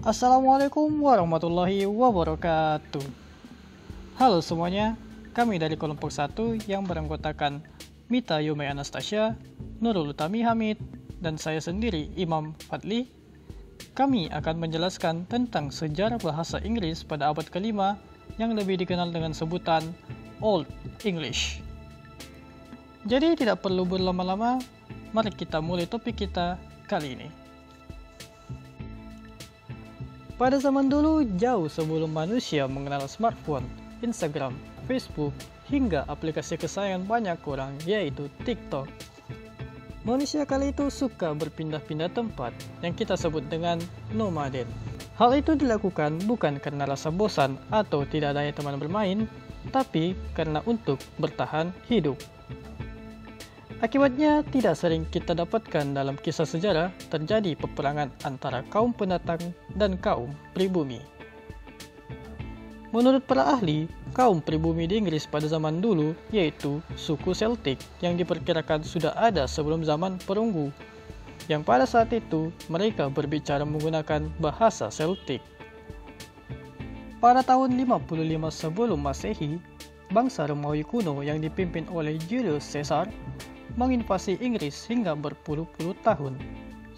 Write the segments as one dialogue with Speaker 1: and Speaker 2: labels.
Speaker 1: Assalamualaikum warahmatullahi wabarakatuh. Halo semuanya, kami dari kelompok 1 yang beranggotakan Mita Yumei Anastasia, Nurul Utami Hamid, dan saya sendiri Imam Fadli. Kami akan menjelaskan tentang sejarah bahasa Inggris pada abad kelima yang lebih dikenal dengan sebutan Old English. Jadi tidak perlu berlama-lama, mari kita mulai topik kita kali ini. Pada zaman dulu, jauh sebelum manusia mengenal smartphone, Instagram, Facebook, hingga aplikasi kesayangan banyak orang, yaitu TikTok. Manusia kali itu suka berpindah-pindah tempat, yang kita sebut dengan nomaden. Hal itu dilakukan bukan karena rasa bosan atau tidak adanya teman bermain, tapi karena untuk bertahan hidup. Akibatnya, tidak sering kita dapatkan dalam kisah sejarah terjadi peperangan antara kaum pendatang dan kaum pribumi. Menurut para ahli, kaum pribumi di Inggris pada zaman dulu yaitu suku Celtic yang diperkirakan sudah ada sebelum zaman perunggu, yang pada saat itu mereka berbicara menggunakan bahasa Celtic. Pada tahun 55 sebelum Masehi, bangsa Romawi kuno yang dipimpin oleh Julius Caesar menginvasi Inggris hingga berpuluh-puluh tahun,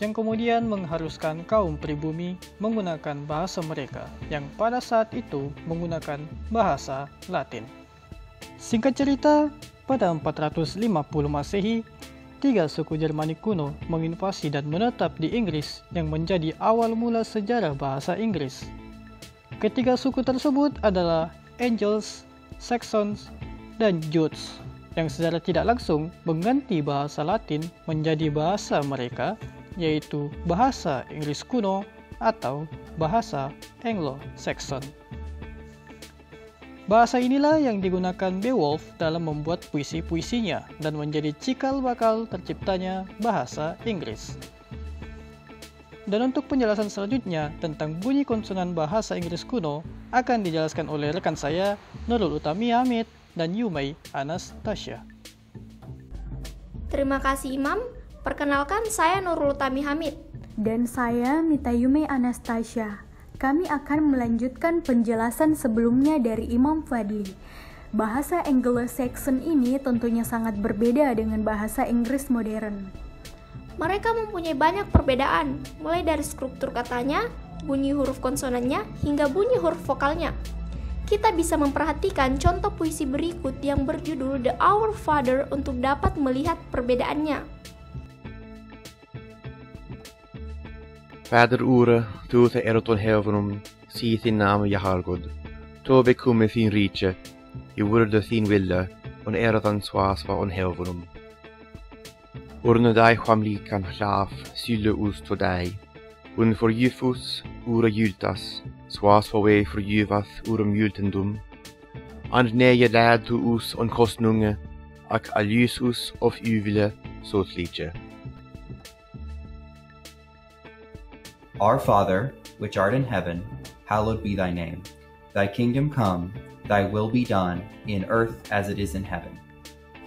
Speaker 1: yang kemudian mengharuskan kaum pribumi menggunakan bahasa mereka, yang pada saat itu menggunakan bahasa Latin. Singkat cerita, pada 450 Masehi, 3 suku Jermanik kuno menginvasi dan menetap di Inggris yang menjadi awal mula sejarah bahasa Inggris. Ketiga suku tersebut adalah Angles, Saxons, dan Jutes, yang secara tidak langsung mengganti bahasa Latin menjadi bahasa mereka, yaitu bahasa Inggris kuno atau bahasa Anglo-Saxon. Bahasa inilah yang digunakan Beowulf dalam membuat puisi-puisinya dan menjadi cikal bakal terciptanya bahasa Inggris. Dan untuk penjelasan selanjutnya tentang bunyi konsonan bahasa Inggris kuno akan dijelaskan oleh rekan saya Nurul Utami Hamid dan Yumei Anastasia.
Speaker 2: Terima kasih Imam. Perkenalkan, saya Nurul Utami Hamid.
Speaker 3: Dan saya Mita Yumei Anastasia. Kami akan melanjutkan penjelasan sebelumnya dari Imam Fadli. Bahasa Anglo-Saxon ini tentunya sangat berbeda dengan bahasa Inggris modern.
Speaker 2: Mereka mempunyai banyak perbedaan, mulai dari struktur katanya, bunyi huruf konsonannya, hingga bunyi huruf vokalnya. Kita bisa memperhatikan contoh puisi berikut yang berjudul The Our Father untuk dapat melihat perbedaannya.
Speaker 4: Fader ore, du til erotol heavenum, si sin name Jahargod. Tobe komme fin rike, I wurde sin vilde, on erotan swasva on heavenum. Orne deg chamlikan hlaf, sylle us to deg. Un for Jyfus, ura jultas, swasva wei for Jyvath, urum jultendum. And neje lad to us on kostnunge, ak aljus us of uvile, så slitje.
Speaker 5: Our Father, which art in heaven, hallowed be thy name. Thy kingdom come, thy will be done, in earth as it is in heaven.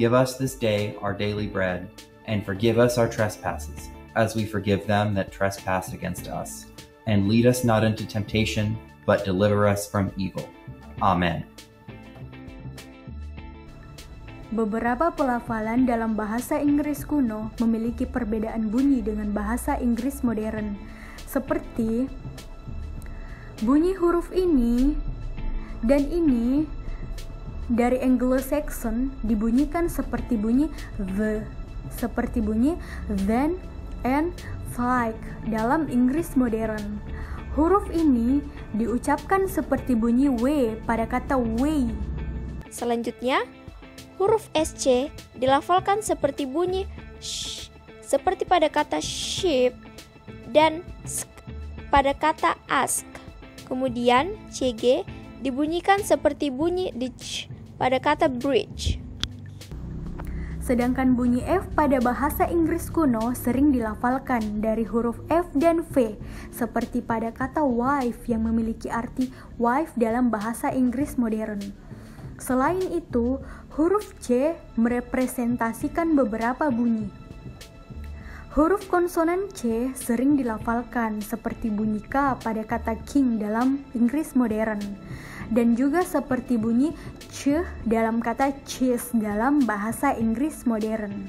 Speaker 5: Give us this day our daily bread, and forgive us our trespasses, as we forgive them that trespass against us. And lead us not into temptation, but deliver us from evil. Amen.
Speaker 3: Beberapa pelafalan dalam bahasa Inggris kuno memiliki perbedaan bunyi dengan bahasa Inggris modern, seperti bunyi huruf ini dan ini dari Anglo-Saxon dibunyikan seperti bunyi the, seperti bunyi then and like dalam Inggris modern. Huruf ini diucapkan seperti bunyi W pada kata way.
Speaker 2: Selanjutnya, huruf SC dilafalkan seperti bunyi sh, seperti pada kata sheep, dan sk pada kata ask. Kemudian CG dibunyikan seperti bunyi dich pada kata bridge.
Speaker 3: Sedangkan bunyi F pada bahasa Inggris kuno sering dilafalkan dari huruf F dan V, seperti pada kata wife yang memiliki arti wife dalam bahasa Inggris modern. Selain itu, huruf C merepresentasikan beberapa bunyi. Huruf konsonan C sering dilafalkan seperti bunyi K pada kata king dalam Inggris modern, dan juga seperti bunyi C dalam kata cheese dalam bahasa Inggris modern.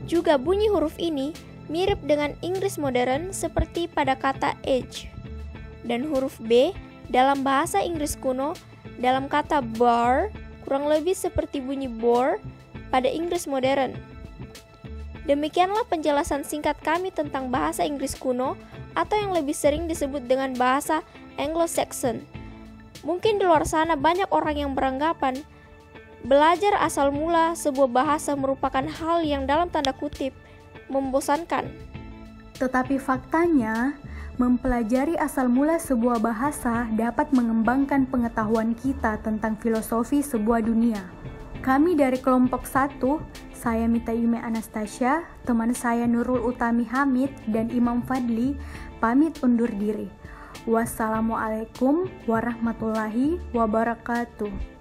Speaker 2: Juga bunyi huruf ini mirip dengan Inggris modern seperti pada kata age. Dan huruf B dalam bahasa Inggris kuno dalam kata bar kurang lebih seperti bunyi bore pada Inggris modern. Demikianlah penjelasan singkat kami tentang bahasa Inggris kuno atau yang lebih sering disebut dengan bahasa Anglo-Saxon. Mungkin di luar sana banyak orang yang beranggapan belajar asal mula sebuah bahasa merupakan hal yang dalam tanda kutip membosankan.
Speaker 3: Tetapi faktanya, mempelajari asal mula sebuah bahasa dapat mengembangkan pengetahuan kita tentang filosofi sebuah dunia. Kami dari kelompok 1, saya Mita Yume Anastasia, teman saya Nurul Utami Hamid, dan Imam Fadli, pamit undur diri. Wassalamualaikum warahmatullahi wabarakatuh.